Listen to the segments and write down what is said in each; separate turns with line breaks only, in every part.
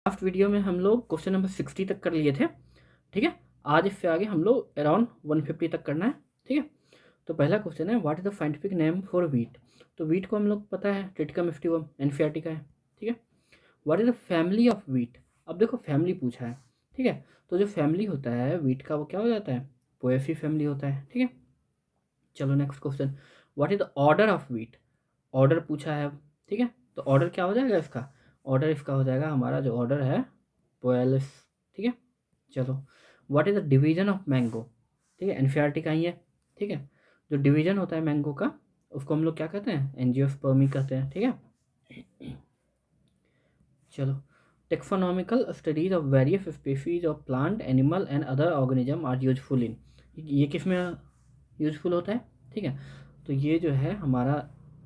Last video में हम लोग क्वेश्चन नंबर 60 तक कर लिए थे। ठीक है, आज इससे आगे हम लोग अराउंड 150 तक करना है। ठीक है, तो पहला क्वेश्चन है what is the scientific name for wheat. तो वीट को हम लोग पता है ट्रिटिकम स्टिवम एनसीईआरटी का है। ठीक है, what is the family of wheat. अब देखो फैमिली पूछा है। ठीक है, तो जो फैमिली होता है वीट का वो क्या हो जाता है, पोएसी फैमिली होता है। ठीक है, चलो next question, what is the order of wheat. Order पूछा है। ठीक है, तो ऑर्डर क्या हो जाएगा इसका, ऑर्डर इसका हो जाएगा हमारा जो ऑर्डर है पोएलिस। ठीक है, चलो what is the division of mango. ठीक है, एनसीईआरटी का ही है। ठीक है, जो डिवीजन होता है मैंगो का उसको हम लोग क्या कहते हैं, एंजियोस्पर्मी कहते हैं। ठीक है, चलो taxonomical studies of various species of plant animal and other organism are useful in. ये किस में यूजफुल होता है। ठीक है, तो ये जो है हमारा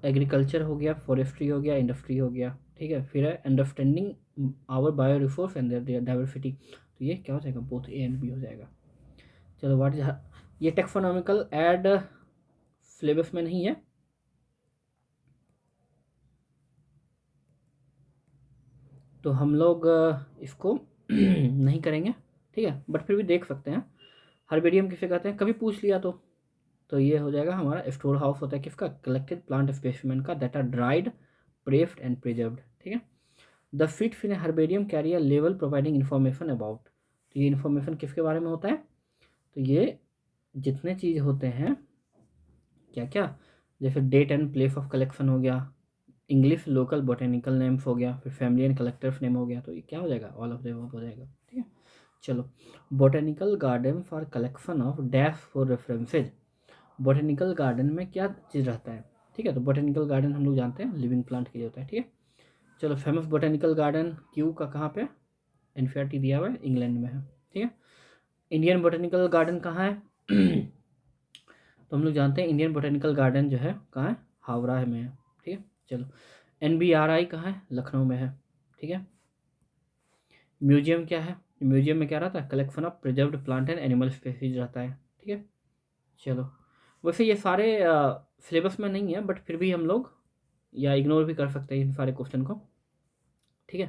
एग्रीकल्चर हो गया, फॉरेस्ट्री हो गया, इंडस्ट्री हो गया। ठीक है, फिर है understanding our bio resource and their diversity. तो ये क्या हो जाएगा, बोथ ए एंड बी हो जाएगा। चलो व्हाट इज, ये टेक्सोनॉमिकल एड सिलेबस में नहीं है। तो हम लोग इसको नहीं करेंगे। ठीक है, बट फिर भी देख सकते हैं। हर्बेरियम किसे कहते हैं, कभी पूछ लिया तो ये हो जाएगा हमारा स्टोर हाउस होता है किसका, कलेक्टेड प्लांट स्पेसिमेन का that are dried pressed and preserved. ठीक है, the fits in herbarium carry a level providing information about. तो ये इन्फॉर्मेशन किसके बारे में होता है, तो ये जितने चीज़ होते हैं क्या क्या, जैसे date and place of collection हो गया, इंग्लिश लोकल बोटेनिकल नेम्स हो गया, फिर फैमिली एंड कलेक्टर्स नेम हो गया। तो ये क्या हो जाएगा, ऑल ऑफ द अबव हो जाएगा। ठीक है, चलो botanical garden for collection of dash for references. Botanical garden में क्या चीज़ रहता है। ठीक है, तो बोटेनिकल गार्डन हम लोग जानते हैं लिविंग प्लांट के लिए होता है। ठीक है, चलो फेमस बोटेनिकल गार्डन क्यू का कहाँ पे, एनसीईआरटी दिया हुआ है, इंग्लैंड में है। ठीक है, इंडियन बोटेनिकल गार्डन कहाँ है तो हम लोग जानते हैं इंडियन बोटेनिकल गार्डन जो है कहाँ है, हावड़ा में है। ठीक है, चलो NBRI कहाँ है, लखनऊ में है। ठीक है, म्यूजियम क्या है, म्यूजियम में क्या रहता है, collection of preserved plant and animal species रहता है। ठीक है, चलो वैसे ये सारे सिलेबस में नहीं है बट फिर भी हम लोग या इग्नोर भी कर सकते हैं इन सारे क्वेश्चन को। ठीक है,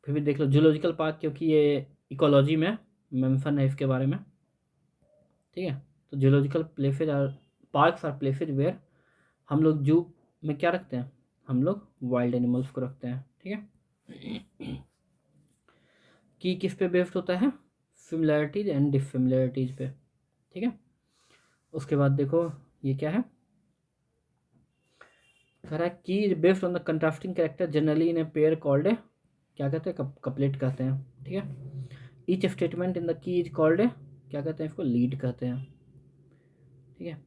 फिर भी देख लो जूलॉजिकल पार्क क्योंकि ये इकोलॉजी में मेंशन है इसके बारे में। ठीक है, तो zoological places are parks are places where हम लोग जू में क्या रखते हैं, हम लोग वाइल्ड एनिमल्स को रखते हैं। ठीक है, की किस पे बेस्ड होता है, सिमिलैरिटीज एंड डिससिमिलैरिटीज पे। ठीक है, उसके बाद देखो ये क्या है, कह रहा है की based on the contrasting character generally in a pair called ए, क्या कहते हैं, कपलेट कहते हैं। ठीक है, each statement in the key is called a, क्या कहते हैं इसको, लीड कहते हैं। ठीक है,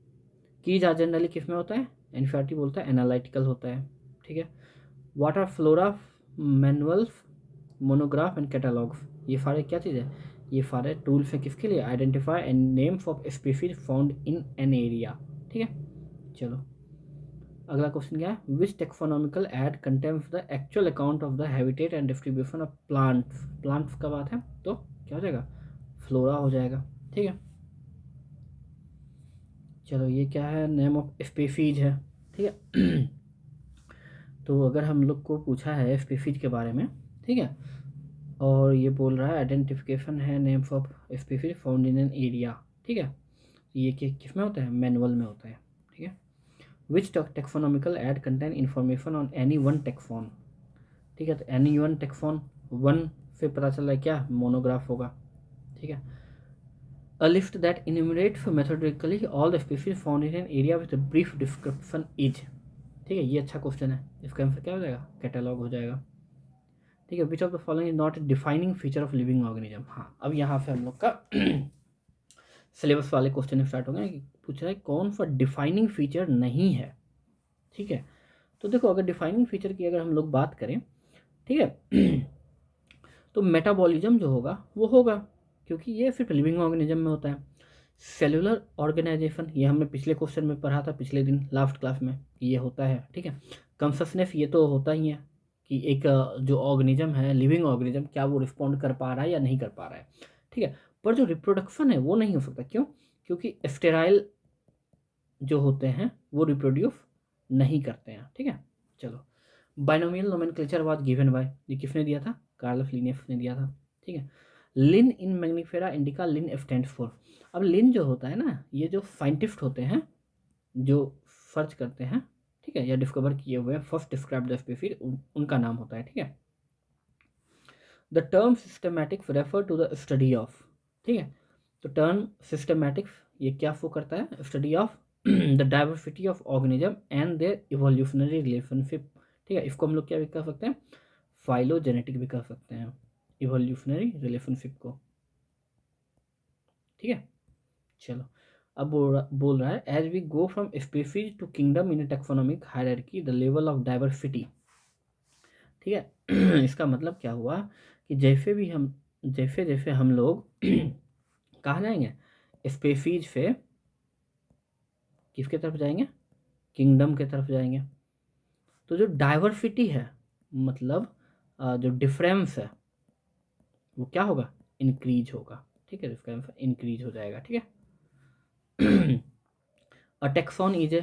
कीज आ जनरली किस में होता है, एनसीईआरटी बोलता है एनालिटिकल होता है। ठीक है, what are flora manuals monograph and catalogues. ये सारे क्या चीज़ है, ये सारे टूल्स हैं किसके लिए, identify and names of species found in an area. ठीक है, चलो अगला क्वेश्चन क्या है, which taxonomical aid contains the actual account of the habitat and distribution of plants. Plants का बात है तो क्या हो जाएगा, फ्लोरा हो जाएगा। ठीक है, चलो ये क्या है, नेम ऑफ स्पीशीज है। ठीक है तो अगर हम लोग को पूछा है स्पीशीज के बारे में, ठीक है, और ये बोल रहा है आइडेंटिफिकेशन है names of species found in an area. ठीक है, ये किस में होता है, मैनुअल में होता है। ठीक है, which taxonomical aid contain information on any one taxon. ठीक है, तो एनी वन टेक्सोन, वन से पता चल रहा है क्या, मोनोग्राफ होगा। ठीक है, a list that enumerates methodically all the species found in an area with a brief description is। ठीक है, ये अच्छा क्वेश्चन है, इसका आंसर क्या हो जाएगा, कैटलॉग हो जाएगा। ठीक है, which of the following is not defining feature of living organism. हाँ, अब यहाँ से हम लोग का सिलेबस वाले क्वेश्चन स्टार्ट हो गए कि पूछ रहा है कौन सा डिफाइनिंग फीचर नहीं है। ठीक है, तो देखो अगर डिफाइनिंग फीचर की अगर हम लोग बात करें, ठीक है तो मेटाबॉलिज्म जो होगा वो होगा, क्योंकि ये सिर्फ लिविंग ऑर्गेनिज्म में होता है। सेलुलर ऑर्गेनाइजेशन, ये हमने पिछले क्वेश्चन में पढ़ा था, पिछले दिन लास्ट क्लास में, ये होता है। ठीक है, कॉन्शसनेस ये तो होता ही है कि एक जो ऑर्गेनिज्म है, लिविंग ऑर्गेनिज्म, क्या वो रिस्पॉन्ड कर पा रहा है या नहीं कर पा रहा है। ठीक है, पर जो रिप्रोडक्शन है वो नहीं हो सकता, क्यों, क्योंकि स्टेराइल जो होते हैं वो रिप्रोड्यूस नहीं करते हैं। ठीक है, चलो binomial nomenclature was given by, ये किसने दिया था, कार्लफ लिनेफ ने दिया था, ठीक है। Linn in Mangifera indica, Linn stand for. अब लिन जो होता है ना, ये जो साइंटिस्ट होते हैं जो सर्च करते हैं, ठीक है, या डिस्कवर किए हुए फर्स्ट डिस्क्राइब द स्पीशीज, उनका नाम होता है, ठीक है। The term systematics refer to the study of, ठीक है। तो टर्म सिस्टमैटिक्स ये क्या फो करता है, study of the diversity of organism and their evolutionary relationship, ठीक है। इसको हम लोग क्या भी कर सकते हैं, फाइलोजेनेटिक भी कर सकते हैं, इवोल्यूशनरी रिलेशनशिप को, ठीक है। चलो अब बोल रहा है as we go from species to kingdom in taxonomic hierarchy the level of diversity, ठीक है। इसका मतलब क्या हुआ कि जैसे जैसे हम लोग कहाँ जाएंगे, स्पीशीज से किसके तरफ जाएंगे, किंगडम के तरफ जाएंगे, तो जो डाइवर्सिटी है, मतलब जो डिफरेंस है, वो क्या होगा, इंक्रीज होगा, ठीक है। इसका आंसर इंक्रीज हो जाएगा, ठीक है। अ टेक्सोन इज ए,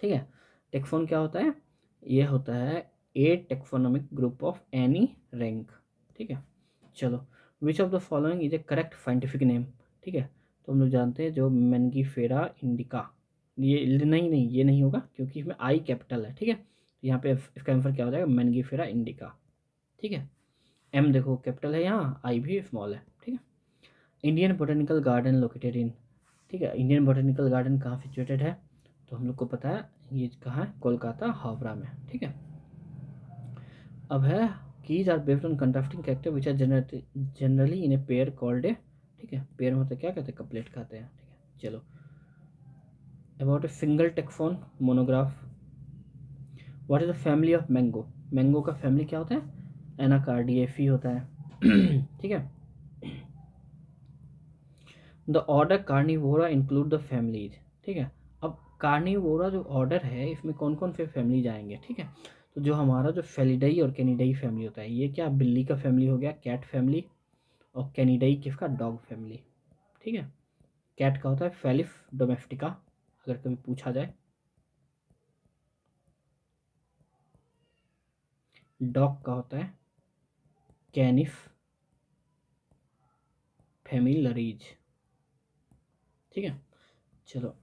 ठीक है, टेक्सोन क्या होता है, ये होता है a taxonomic group of any rank, ठीक है। चलो which of the following is a correct scientific name, ठीक है। तो हम लोग जानते हैं जो मैंगिफेरा इंडिका, ये नहीं ये नहीं होगा क्योंकि इसमें आई कैपिटल है, ठीक है। तो यहाँ पे इसका आंसर क्या हो जाएगा, मैंगिफेरा इंडिका, ठीक है। एम देखो कैपिटल है, यहाँ आई भी स्मॉल है, ठीक है। Indian botanical garden located in, ठीक है, इंडियन बोटेनिकल गार्डन कहाँ सिचुएटेड है, तो हम लोग को पता है ये कहाँ है, कोलकाता हावड़ा में, ठीक है। अब है keys are based on contrasting character which are generally in a pair called a, ठीक है, पेयर में होता है क्या कहते हैं, कपलेट कहते हैं, ठीक है। चलो about a single taxon monograph, what is the family of mango, mango का फैमिली क्या होता है, एनाकार्डिएफी होता है, ठीक है। The order Carnivora include the families, ठीक है। अब कार्निवोरा जो ऑर्डर है इसमें कौन कौन से फैमिली जाएंगे, ठीक है। तो जो हमारा जो फेलिडाई और कैनिडाई फैमिली होता है, ये क्या बिल्ली का फैमिली हो गया, कैट फैमिली, और कैनिडाई किसका, डॉग फैमिली, ठीक है। कैट का होता है फेलिस डोमेस्टिका, अगर कभी पूछा जाए। डॉग का होता है कैनिस फेमिलरीज, ठीक है। चलो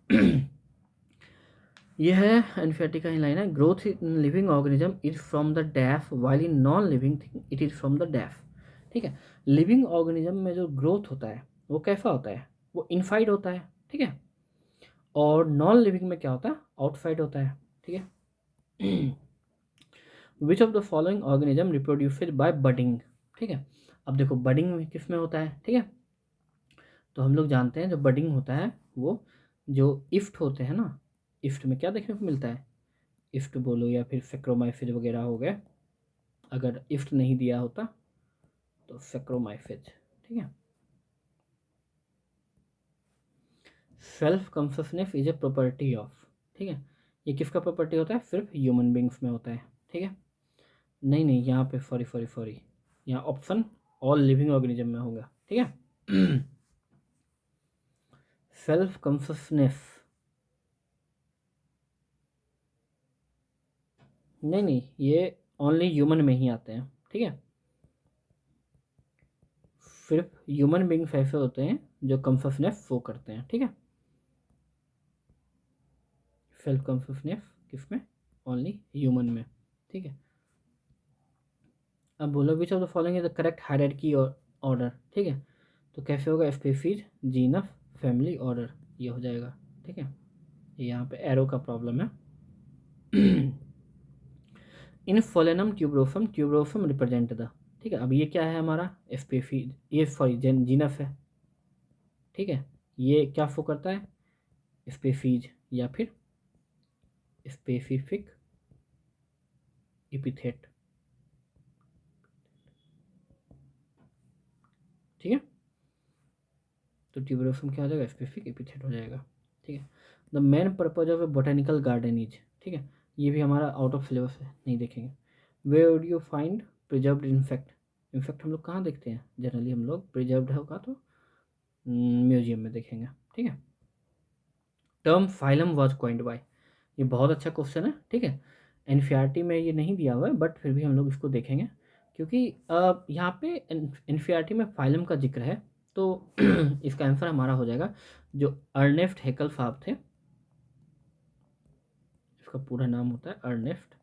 यह है एनफीईआरटी का ही लाइन है, growth in living organism is from the डैफ while in non living thing it is from the डैफ, ठीक है। लिविंग ऑर्गेनिज्म में जो ग्रोथ होता है वो कैसा होता है, वो इनसाइड होता है, ठीक है। और नॉन लिविंग में क्या होता है, आउटसाइड होता है, ठीक है। Which of the following organism reproduced by budding, ठीक है। अब देखो बडिंग किस में होता है, ठीक है। तो हम लोग जानते हैं जो बडिंग होता है वो जो इफ्ट होते हैं ना, इफ्ट में क्या देखने को मिलता है, इफ्ट बोलो या फिर फेक्रोमाइफिज वगैरह हो गए, अगर इफ्ट नहीं दिया होता तो फेक्रोमाइफिज, ठीक है। Self consciousness is a property of, ठीक है, ये किसका प्रॉपर्टी होता है, सिर्फ ह्यूमन बींग्स में होता है, ठीक है। नहीं यहाँ पे सॉरी यहाँ ऑप्शन ऑल लिविंग ऑर्गेनिज्म में होगा, ठीक है। सेल्फ कॉन्शियसनेस नहीं ये ओनली ह्यूमन में ही आते हैं, ठीक है। सिर्फ ह्यूमन बींग्स ऐसे होते हैं जो कॉन्शियसनेस शो करते हैं, ठीक है। सेल्फ कॉन्शियसनेस किसमें, ओनली ह्यूमन में, ठीक है। अब बोलो विच of the following is the correct hierarchy और ऑर्डर, ठीक है। तो कैसे होगा, स्पीशीज जीनस फैमिली ऑर्डर, ये हो जाएगा, ठीक है। यहाँ पे एरो का प्रॉब्लम है। इन फोलेनम ट्यूब्रोफम, ट्यूब्रोफम रिप्रेजेंट द, ठीक है। अब ये क्या है हमारा स्पीशीज, ये सॉरी जीनस है, ठीक है। ये क्या शो करता है, स्पीशीज या फिर स्पेसिफिक एपिथेट, ठीक है। तो ट्यूबरोफम क्या हो जाएगा, स्पेसिफिक एपिथेट हो जाएगा, ठीक है। The main purpose of A botanical garden is, ठीक है, ये भी हमारा आउट ऑफ सिलेबस है, नहीं देखेंगे। Where would you find preserved in fact, in fact हम लोग कहाँ देखते हैं, जनरली हम लोग प्रिजर्व्ड होगा तो म्यूजियम में देखेंगे, ठीक है। Term phylum was coined by, ये बहुत अच्छा क्वेश्चन है, ठीक है। एनसीईआरटी में ये नहीं दिया हुआ है बट फिर भी हम लोग इसको देखेंगे क्योंकि यहाँ पे एनसीईआरटी में फाइलम का जिक्र है, तो इसका आंसर हमारा हो जाएगा जो अर्नेस्ट हैकल साहब थे, इसका पूरा नाम होता है अर्नेस्ट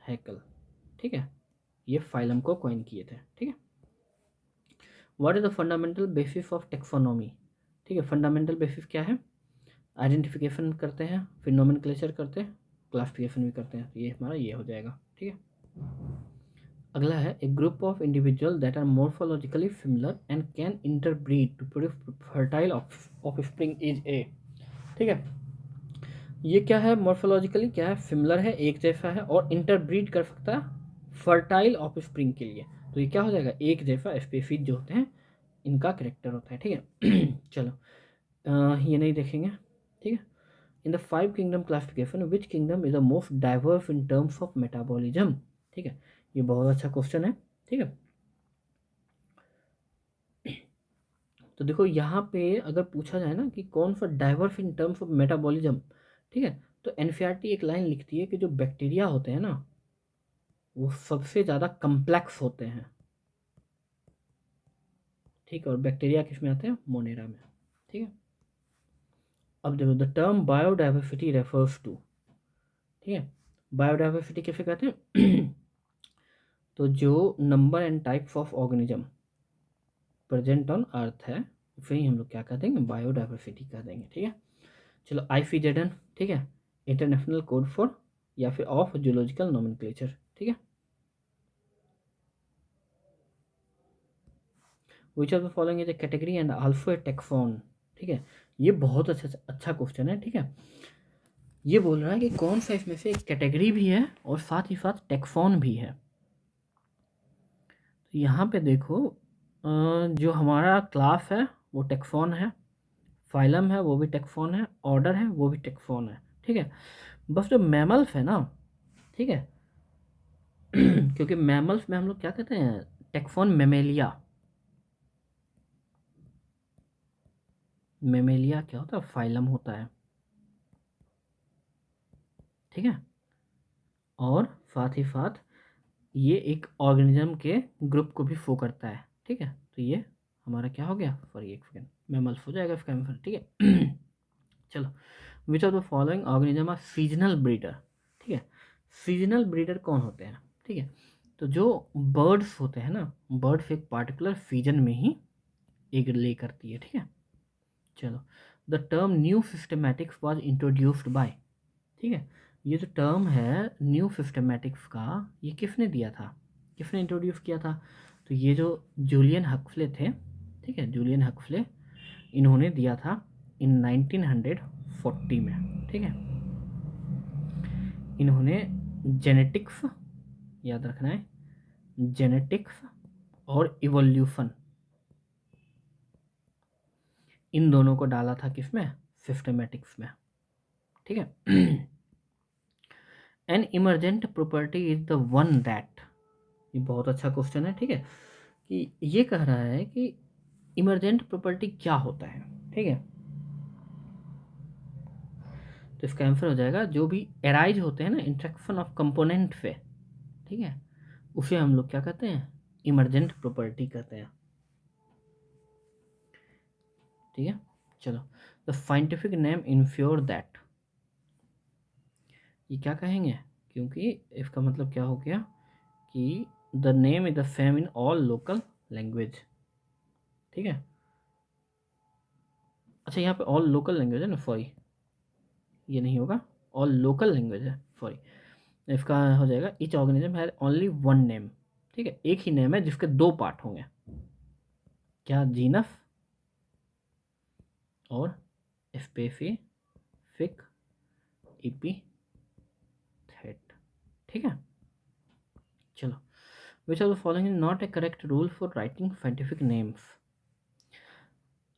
हैकल, ठीक है, ये फाइलम को कॉइन किए थे, ठीक है। What is the fundamental basis of taxonomy, ठीक है, फंडामेंटल बेसिस क्या है, आइडेंटिफिकेशन करते हैं, फिर नोमेनक्लेचर करते हैं, क्लासिफिकेशन भी करते हैं, तो ये हमारा ये हो जाएगा, ठीक है। अगला है a group of individual that are morphologically similar and can interbreed to produce fertile offspring is a, ठीक है। ये क्या है, मॉर्फोलॉजिकली क्या है, सिमिलर है, एक जैसा है, और इंटरब्रीड कर सकता है फर्टाइल ऑफस्प्रिंग के लिए, तो ये क्या हो जाएगा, एक जैसा स्पीशीज जो होते हैं इनका करेक्टर होता है, ठीक है। चलो ये नहीं देखेंगे, ठीक है। In the 5 kingdom classification which kingdom is the most diverse in terms of metabolism, ठीक है, ये बहुत अच्छा क्वेश्चन है, ठीक है। तो देखो यहाँ पे अगर पूछा जाए ना कि कौन सा diverse in terms of metabolism, ठीक है, तो एनसीईआरटी एक लाइन लिखती है कि जो बैक्टीरिया होते हैं ना वो सबसे ज़्यादा कम्प्लेक्स होते हैं, ठीक है, और बैक्टीरिया किस में आते हैं, मोनेरा में, ठीक है। अब देखो the term biodiversity refers to, ठीक है, बायोडाइवर्सिटी कैसे कहते हैं, तो जो number and types of organism present on earth है उसे ही हम लोग क्या कह देंगे, बायोडाइवर्सिटी कह देंगे, ठीक है। चलो ICZN, ठीक है, इंटरनेशनल कोड फॉर या फिर ऑफ जूलॉजिकल नोमेनक्लेचर, ठीक है। Which of the following is A category and also a tax on, ठीक है, ये बहुत अच्छा क्वेश्चन है, ठीक है। ये बोल रहा है कि कौन सा इसमें से एक कैटेगरी भी है और साथ ही साथ टेक्सॉन भी है, तो यहाँ पे देखो जो हमारा क्लास है वो टेक्सॉन है, फाइलम है वो भी टेक्सॉन है, ऑर्डर है वो भी टेक्सॉन है, ठीक है। बस जो मैमल्स है ना, ठीक है, क्योंकि मैमल्स में हम लोग क्या कहते हैं, टेक्सॉन मेमेलिया, मेमेलिया क्या होता है, फाइलम होता है, ठीक है, और साथ ही साथ ये एक ऑर्गेनिज्म के ग्रुप को भी शो करता है, ठीक है, तो ये हमारा क्या हो गया, सॉरी एक सेकेंड, मैमल्स हो जाएगा इसका आंसर, ठीक है। चलो which of the following organism are seasonal breeder, ठीक है, सीजनल ब्रीडर कौन होते हैं, ठीक है, तो जो बर्ड्स होते हैं ना, बर्ड्स एक पार्टिकुलर सीजन में ही एग ले करती है, ठीक है। चलो the term new systematics was introduced by, ठीक है, ये जो टर्म है न्यू सिस्टमैटिक्स का ये किसने दिया था, किसने इंट्रोड्यूस किया था, तो ये जो जूलियन हक्सले थे, ठीक है, जूलियन हक्सले, इन्होंने दिया था इन 1940 में, ठीक है। इन्होंने जेनेटिक्स, याद रखना है, जेनेटिक्स और इवोल्यूशन इन दोनों को डाला था किसमें, सिस्टमैटिक्स में, ठीक है। An emergent property is the one that, ये बहुत अच्छा क्वेश्चन है, ठीक है, कि ये कह रहा है कि इमरजेंट प्रॉपर्टी क्या होता है, ठीक है, तो इसका आंसर हो जाएगा जो भी एराइज होते हैं ना इंट्रैक्शन ऑफ कंपोनेंट से, ठीक है, उसे हम लोग क्या कहते हैं, इमरजेंट प्रॉपर्टी कहते हैं, ठीक है। चलो the scientific name ensure that, ये क्या कहेंगे, क्योंकि इसका मतलब क्या हो गया कि the name is the same in all local language, ठीक है। अच्छा यहाँ पे ऑल लोकल लैंग्वेज है ना, सॉरी ये नहीं होगा, ऑल लोकल लैंग्वेज है, सॉरी, इसका हो जाएगा each organism has only one name, ठीक है, एक ही नेम है जिसके 2 पार्ट होंगे, क्या, जीनस और स्पेसिफिक एपिथेट, ठीक है। चलो which of the following is not a correct rule for writing scientific names,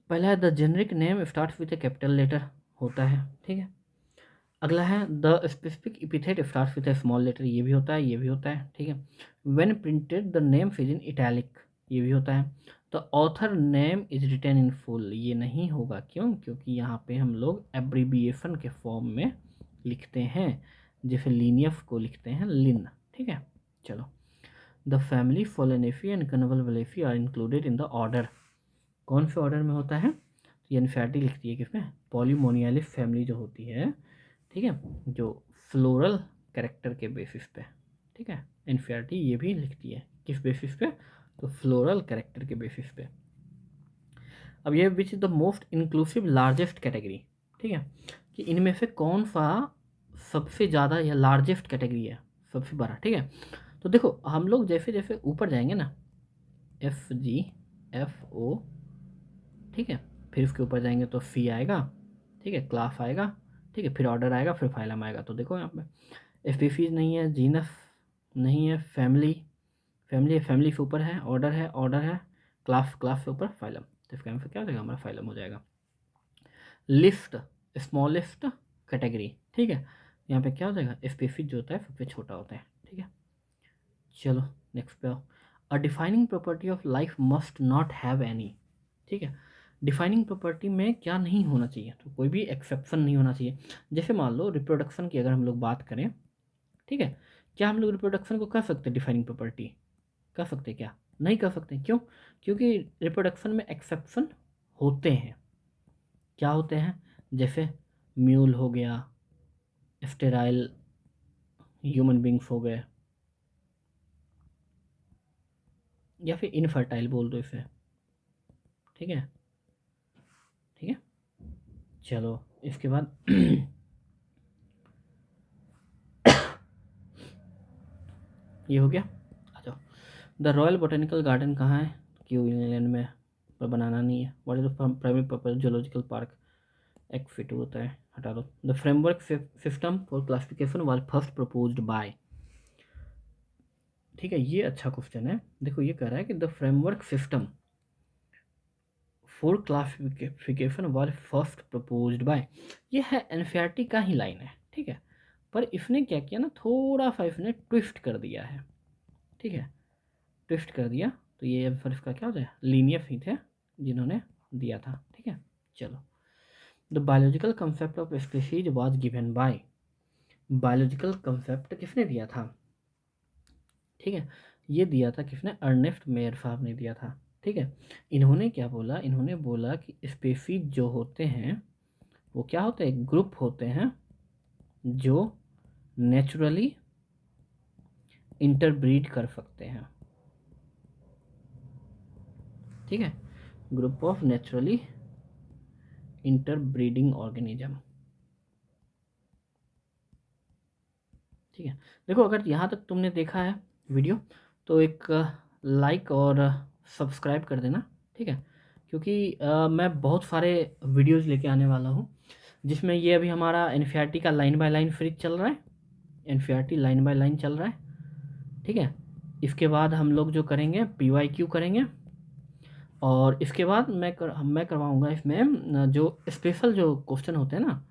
पहला है the generic name start with a capital letter होता है, ठीक है। अगला है the specific epithet start with a small letter, ये भी होता है, ये भी होता है, ठीक है। When printed the name is in italic, ये भी होता है। The author name is written in full, ये नहीं होगा, क्यों, क्योंकि यहाँ पे हम लोग एब्रीविएशन के फॉर्म में लिखते हैं, जैसे लीनियस को लिखते हैं लिन, ठीक है। चलो the family Solanaceae and Convolvulaceae are included in the order. कौन से ऑर्डर में होता है? तो ये एनसीईआरटी लिखती है किसमें? पॉलीमोनियलिस फैमिली जो होती है, ठीक है, जो फ्लोरल कैरेक्टर के बेसिस पे, ठीक है, एनसीईआरटी ये भी लिखती है किस बेसिस पे? तो फ्लोरल कैरेक्टर के बेसिस पे। अब ये which is the most inclusive largest category, ठीक है, कि इनमें से कौन सा सबसे ज़्यादा या लार्जेस्ट कैटेगरी है, सबसे बड़ा, ठीक है। तो देखो हम लोग जैसे जैसे ऊपर जाएंगे ना, FGFO, ठीक है, फिर उसके ऊपर जाएंगे तो सी आएगा, ठीक है, क्लास आएगा, ठीक है, फिर ऑर्डर आएगा, फिर फाइलम आएगा। तो देखो यहाँ पे स्पीसीज नहीं है, जीनस नहीं है, फैमिली फैमिली से ऊपर है, ऑर्डर है, क्लास से ऊपर फाइलम। तो इसका आंसर क्या हो जाएगा? हमारा फाइलम हो जाएगा। लिस्ट स्मॉलेस्ट कैटेगरी, ठीक है, यहाँ पे क्या हो जाएगा? स्पीसीज जो होता है सबसे छोटा होता है, ठीक है। चलो नेक्स्ट पे आओ। A defining property of life must not have any, ठीक है, डिफाइनिंग प्रॉपर्टी में क्या नहीं होना चाहिए? तो कोई भी एक्सेप्शन नहीं होना चाहिए। जैसे मान लो रिप्रोडक्शन की अगर हम लोग बात करें, ठीक है, क्या हम लोग रिप्रोडक्शन को कर सकते हैं डिफाइनिंग प्रॉपर्टी? कर सकते क्या? नहीं कर सकते। क्यों? क्योंकि रिप्रोडक्शन में एक्सेप्शन होते हैं। क्या होते हैं? जैसे म्यूल हो गया, स्टेराइल ह्यूमन बींग्स हो गए, या फिर इनफर्टाइल बोल दो इसे, ठीक है, ठीक है। चलो इसके बाद ये हो गया। आ जाओ। द रॉयल बोटेनिकल गार्डन कहाँ है? क्यों इंग्लैंड में, पर बनाना नहीं है। What is the primary purpose zoological park? एक फिट होता है, हटा दो। The framework system for classification was first proposed by, ठीक है, ये अच्छा क्वेश्चन है। देखो ये कह रहा है कि the framework system for classification was first proposed by, ये है एनसीईआरटी का ही लाइन है, ठीक है, पर इसने क्या किया ना, थोड़ा सा इसने ट्विस्ट कर दिया है, ठीक है, ट्विस्ट कर दिया। तो ये आंसर इसका क्या हो जाए? लीनियस ही थे जिन्होंने दिया था, ठीक है। चलो, the biological concept of species was given by, biological concept किसने दिया था? ठीक है, ये दिया था किसने? अर्नेस्ट मेयर साहब ने दिया था, ठीक है। इन्होंने क्या बोला? इन्होंने बोला कि स्पीशीज जो होते हैं वो क्या होते हैं? ग्रुप होते हैं जो नेचुरली इंटरब्रीड कर सकते हैं, ठीक है, group of naturally interbreeding organism, ठीक है। देखो अगर यहाँ तक तुमने देखा है वीडियो तो एक लाइक और सब्सक्राइब कर देना, ठीक है, क्योंकि मैं बहुत सारे वीडियोस लेके आने वाला हूँ जिसमें ये अभी हमारा एनसीईआरटी का लाइन बाय लाइन फ्री चल रहा है, एनसीईआरटी लाइन बाय लाइन चल रहा है, ठीक है। इसके बाद हम लोग जो करेंगे PYQ करेंगे, और इसके बाद मैं करवाऊँगा इसमें जो स्पेशल जो क्वेश्चन होते हैं ना,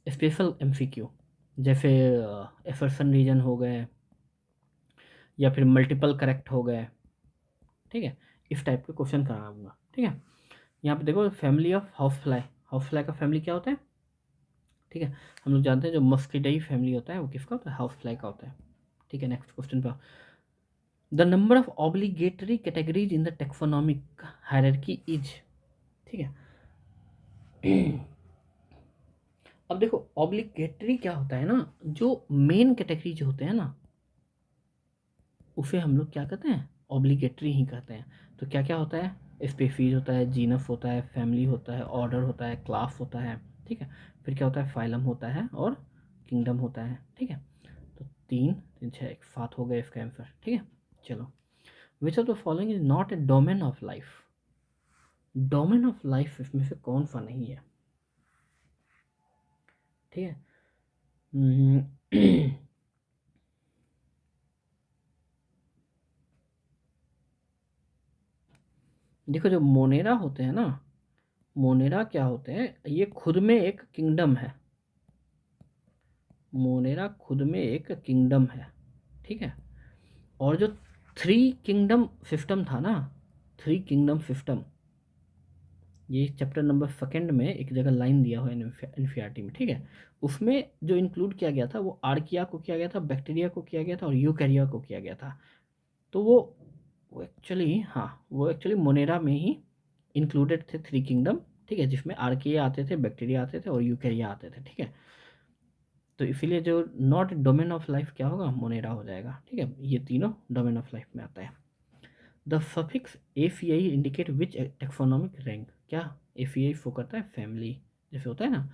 स्पेशल MCQ, जैसे एफर्सन रीजन हो गए या फिर मल्टीपल करेक्ट हो गए, ठीक है, इस टाइप के क्वेश्चन कराऊंगा, ठीक है। यहाँ पे देखो फैमिली ऑफ हाउस फ्लाई का फैमिली क्या होता है? ठीक है, हम लोग जानते हैं जो मस्किडाई फैमिली होता है वो किसका होता है? हाउस फ्लाई का होता है, ठीक है। नेक्स्ट क्वेश्चन पे, the number of obligatory categories in the taxonomic hierarchy is, ठीक है। अब देखो ऑब्लिगेटरी क्या होता है ना, जो मेन कैटेगरी जो होते हैं ना उसे हम लोग क्या कहते हैं? ऑब्लिगेटरी ही कहते हैं। तो क्या क्या होता है? स्पीशीज होता है, जीनस होता है, फैमिली होता है, ऑर्डर होता है, क्लास होता है, ठीक है, फिर क्या होता है? फाइलम होता है और किंगडम होता है, ठीक है। तो 3 3 6 1 7 हो गए इसका आंसर, ठीक है। चलो, which of the following is not A domain of life? Domain of life इसमें से कौन सा नहीं है? ठीक है। देखो जो मोनेरा होते हैं ना, मोनेरा क्या होते हैं? ये खुद में एक किंगडम है, मोनेरा खुद में एक किंगडम है, ठीक है। और जो 3 किंगडम सिस्टम था ना, 3 किंगडम सिस्टम, ये चैप्टर नंबर 2 में एक जगह लाइन दिया हुआ है एनसीईआरटी में, ठीक है। उसमें जो इंक्लूड किया गया था वो आर्किया को किया गया था, बैक्टीरिया को किया गया था और यूकैरिया को किया गया था। तो वो एक्चुअली, हाँ, वो एक्चुअली मोनेरा में ही इंक्लूडेड थे 3 किंगडम, ठीक है, जिसमें आर्किया आते थे, बैक्टीरिया आते थे और यूकेरिया आते थे, ठीक है। तो इसीलिए जो नॉट डोमेन ऑफ लाइफ क्या होगा, मोनेरा हो जाएगा, ठीक है। ये तीनों डोमेन ऑफ लाइफ में आता है। The suffix aceae indicate which taxonomic rank, क्या एफीआई फो करता है फैमिली, जैसे होता है ना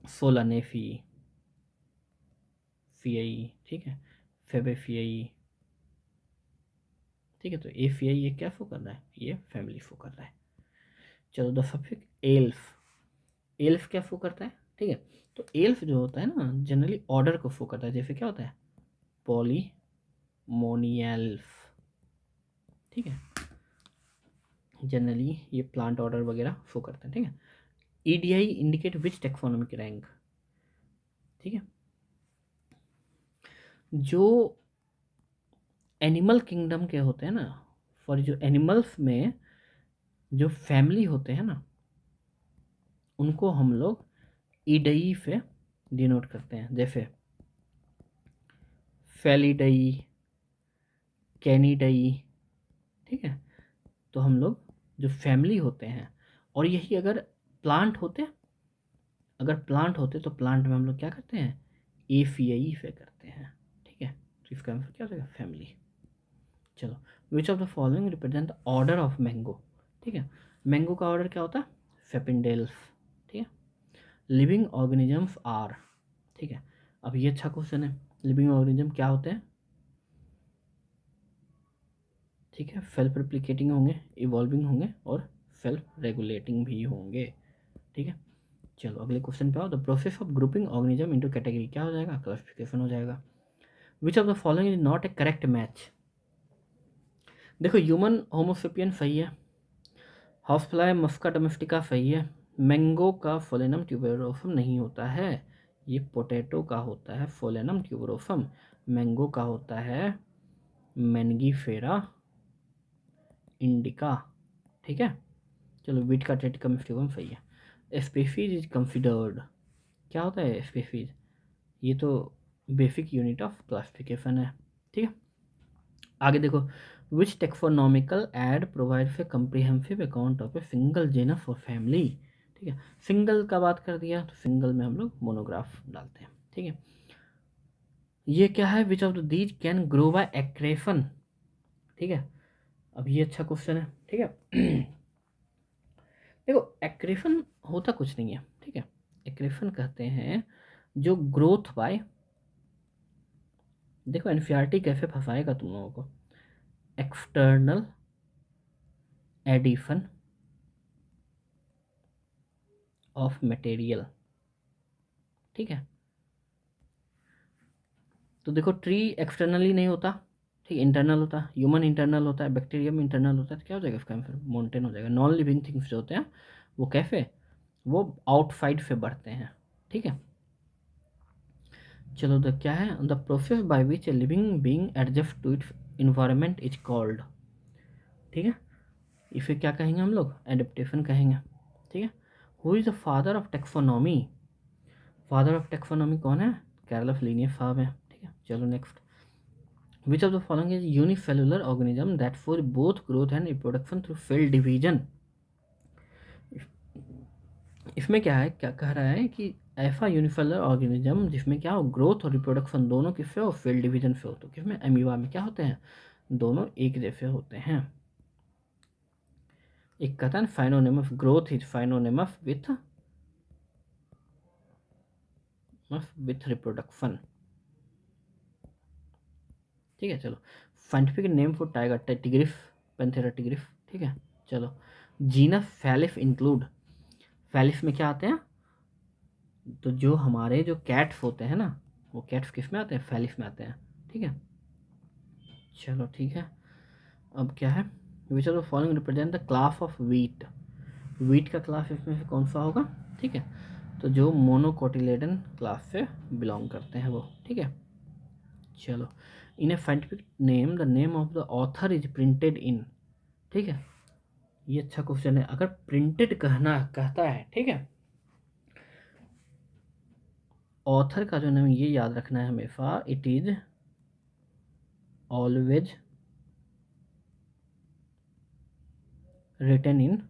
सोलानेफी, फीआई, ठीक है, फेबेफीआई, ठीक है। तो एफीआई ये क्या फो कर रहा है, ये फैमिली फो कर रहा है। चलो द सफिक्स एल्फ, एल्फ क्या फो करता है, ठीक है। तो एल्फ जो होता है ना जनरली ऑर्डर को फो करता है, जैसे क्या होता है पॉलीमोनियल्फ, ठीक है। जनरली ये प्लांट ऑर्डर वगैरह फो करते हैं, ठीक है। EDI indicate which taxonomic rank, ठीक है। जो एनिमल किंगडम के होते हैं ना, फॉर जो एनिमल्स में जो फैमिली होते हैं ना, उनको हम लोग ईडई से डिनोट करते हैं, जैसे फेलिडई, कैनिडई, ठीक है। तो हम लोग जो फैमिली होते हैं, और यही अगर प्लांट होते, अगर प्लांट होते तो प्लांट में हम लोग क्या करते हैं एफीआई से करते हैं, ठीक है। तो इसका आंसर क्या हो जाएगा फैमिली। चलो which of the following represent the order of mango, ठीक है। मैंगो का ऑर्डर क्या होता है फेपिंडेल्स, ठीक है। लिविंग ऑर्गेनिजम्स आर, ठीक है। अब ये अच्छा क्वेश्चन है, लिविंग ऑर्गेनिज्म क्या होते हैं, ठीक है। सेल्फ रिप्लिकेटिंग होंगे, इवॉल्विंग होंगे और सेल्फ रेगुलेटिंग भी होंगे, ठीक है। चलो अगले क्वेश्चन पे आओ। The process of grouping organism into category क्या हो जाएगा, क्लासिफिकेशन हो जाएगा। विच of the following is not a correct match, देखो ह्यूमन होमोसेपियन सही है, हाउस फ्लाई मस्का डोमेस्टिका सही है, मैंगो का फोलेनम ट्यूबरोसम नहीं होता है, ये पोटैटो का होता है फोलेनम ट्यूबरोसम, मैंगो का होता है मैनगीफेरा इंडिका, ठीक है। चलो वीट का टेटिकम स्टिकम सही है। स्पीसीज इज कंसिडर्ड, क्या होता है स्पीसीज, ये तो बेसिक यूनिट ऑफ क्लासिफिकेशन है, ठीक है। आगे देखो which taxonomical aid provides a comprehensive account of a single genus और फैमिली, ठीक है। सिंगल का बात कर दिया तो सिंगल में हम लोग मोनोग्राफ डालते हैं, ठीक है। ये क्या है which of the these can grow by accretion, ठीक है। अब ये अच्छा क्वेश्चन है, ठीक है। देखो एक्रेशन होता कुछ नहीं है, ठीक है। एक्रेशन कहते हैं जो ग्रोथ बाय, देखो एनसीईआरटी कैसे फंसाएगा तुम लोगों को, एक्सटर्नल एडिशन ऑफ मटेरियल, ठीक है। तो देखो ट्री एक्सटर्नली नहीं होता, ठीक, इंटरनल होता है, ह्यूमन इंटरनल होता है, बैक्टीरियम इंटरनल होता है, तो क्या हो जाएगा इसका आंसर माउंटेन हो जाएगा। नॉन लिविंग थिंग्स जो होते हैं वो कैसे, वो आउटसाइड से बढ़ते हैं, ठीक है। चलो तो क्या है the process by which a living being adjust to its environment is called, ठीक है। इसे क्या कहेंगे हम लोग एडेप्टेशन कहेंगे, ठीक है। Who is the father of taxonomy, father of taxonomy कौन है, कैरलस लिनियस साहब है, ठीक है। चलो next which of the following is unicellular organism that for both growth and reproduction through cell division, इसमें क्या है, क्या कह रहा है कि ऐसा यूनिसेलुलर ऑर्गेनिज्म जिसमें क्या हो ग्रोथ और रिप्रोडक्शन दोनों किससे हो सेल डिवीजन से हो, तो किसमें अमीबा में क्या होते हैं दोनों एक जैसे होते हैं। एक कहता है फाइनोनेमस ग्रोथ इज फाइनोनेमस विथ रिप्रोडक्शन, ठीक है। चलो scientific name for tiger tigris, Panthera tigris, ठीक है। चलो जीनस फैलिस इंक्लूड, फैलिस में क्या आते हैं, तो जो हमारे जो कैट्स होते हैं ना वो कैट्स किस में आते हैं फैलिस में आते हैं, ठीक है। चलो ठीक है। अब क्या है which of the following represent the class of wheat, wheat का क्लास इसमें से कौन सा होगा, ठीक है। तो जो मोनोकोटिलेडन क्लास से बिलोंग करते हैं वो, ठीक है। चलो in a scientific name the name of the author is printed in, ठीक है। ये अच्छा क्वेश्चन है, अगर प्रिंटेड कहना कहता है, ठीक है, ऑथर का जो नाम ये याद रखना है हमेशा, it is always written in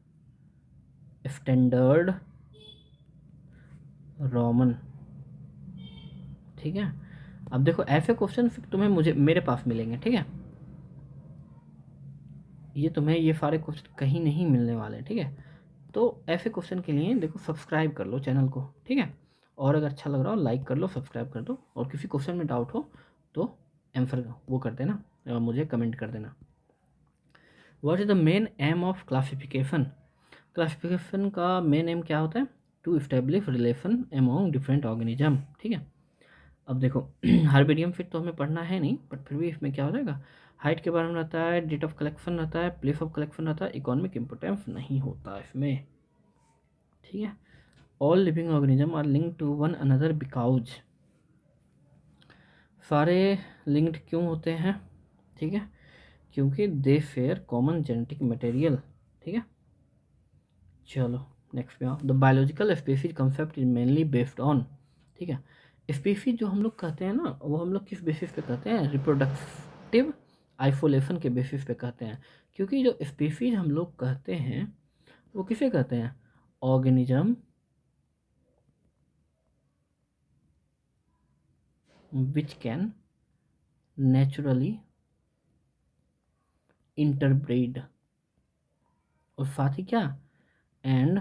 standard Roman. ठीक है, अब देखो ऐसे क्वेश्चन फिर तुम्हें मुझे मेरे पास मिलेंगे। ठीक है, ये तुम्हें ये सारे क्वेश्चन कहीं नहीं मिलने वाले। ठीक है, तो ऐसे क्वेश्चन के लिए देखो सब्सक्राइब कर लो चैनल को। ठीक है, और अगर अच्छा लग रहा हो लाइक कर लो, सब्सक्राइब कर दो, और किसी क्वेश्चन में डाउट हो तो आंसर वो कर देना और मुझे कमेंट कर देना। What is the main aim of classification? Classification का मेन एम क्या होता है? To establish relation among different organism. ठीक है, अब देखो हार्बेरियम फिट तो हमें पढ़ना है नहीं, बट फिर भी इसमें क्या हो जाएगा, हाइट के बारे में रहता है, डेट ऑफ कलेक्शन रहता है, प्लेस ऑफ कलेक्शन रहता है, इकोनॉमिक इम्पोर्टेंस नहीं होता इसमें। ठीक है, all living organism are linked to one another because, सारे लिंक्ड क्यों होते हैं? ठीक है, क्योंकि they share common genetic material. ठीक है, चलो नेक्स्ट पे आओ। The biological species concept is mainly based on. ठीक है, स्पीसीज जो हम लोग कहते हैं ना, वो हम लोग किस बेसिस पे कहते हैं? रिप्रोडक्टिव आइसोलेशन के बेसिस पे कहते हैं। क्योंकि जो स्पीसीज हम लोग कहते हैं वो किसे कहते हैं? Organism which can naturally interbreed, और साथ ही क्या, and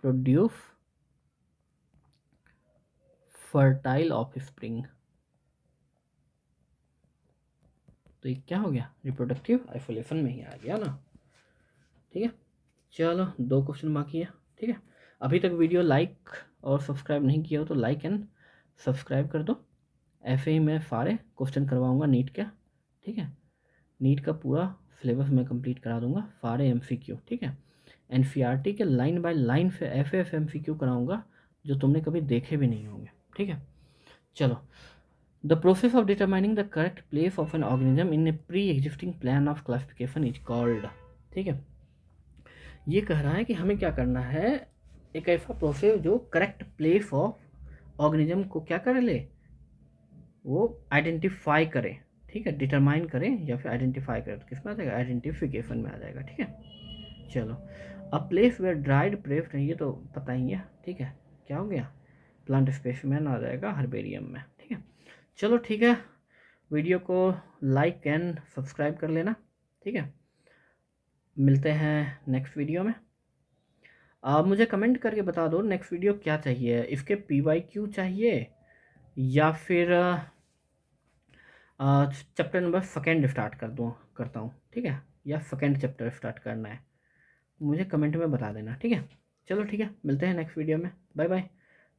produce fertile of spring. तो ये क्या हो गया? रिप्रोडक्टिव आइसोलेशन में ही आ गया ना। ठीक है, चलो 2 क्वेश्चन बाकी है। ठीक है, अभी तक वीडियो लाइक और सब्सक्राइब नहीं किया हो तो लाइक एंड सब्सक्राइब कर दो। ऐसे ही मैं सारे क्वेश्चन करवाऊंगा नीट का। ठीक है, नीट का पूरा सिलेबस मैं कंप्लीट करा दूंगा, सारे एमसीक्यू। ठीक है, एनसीईआरटी के लाइन बाय लाइन से ऐसे ऐसे एमसीक्यू कराऊंगा जो तुमने कभी देखे भी नहीं होंगे। ठीक है, चलो। The process of determining the correct place of an organism in A pre existing plan of classification is called. ठीक है, ये कह रहा है कि हमें क्या करना है, एक ऐसा प्रोसेस जो करेक्ट प्लेस ऑफ ऑर्गेनिज्म को क्या कर ले, वो आइडेंटिफाई करे। ठीक है, डिटरमाइन करें या फिर आइडेंटिफाई करें, तो किस में आ जाएगा? आइडेंटिफिकेशन में आ जाएगा। ठीक है, चलो। अ प्लेस वेयर ड्राइड प्रेफ नहीं, ये तो पता ही है। ठीक है, क्या हो गया? प्लांट स्पेसिमेन आ जाएगा हर्बेरियम में। ठीक है, चलो ठीक है, वीडियो को लाइक एंड सब्सक्राइब कर लेना। ठीक है, मिलते हैं नेक्स्ट वीडियो में। आप मुझे कमेंट करके बता दो नेक्स्ट वीडियो क्या चाहिए, इसके PYQ चाहिए या फिर चैप्टर नंबर 2 स्टार्ट करता हूँ। ठीक है, या 2 चैप्टर स्टार्ट करना है, मुझे कमेंट में बता देना। ठीक है, चलो ठीक है, मिलते हैं नेक्स्ट वीडियो में। Bye bye,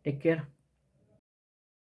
take care.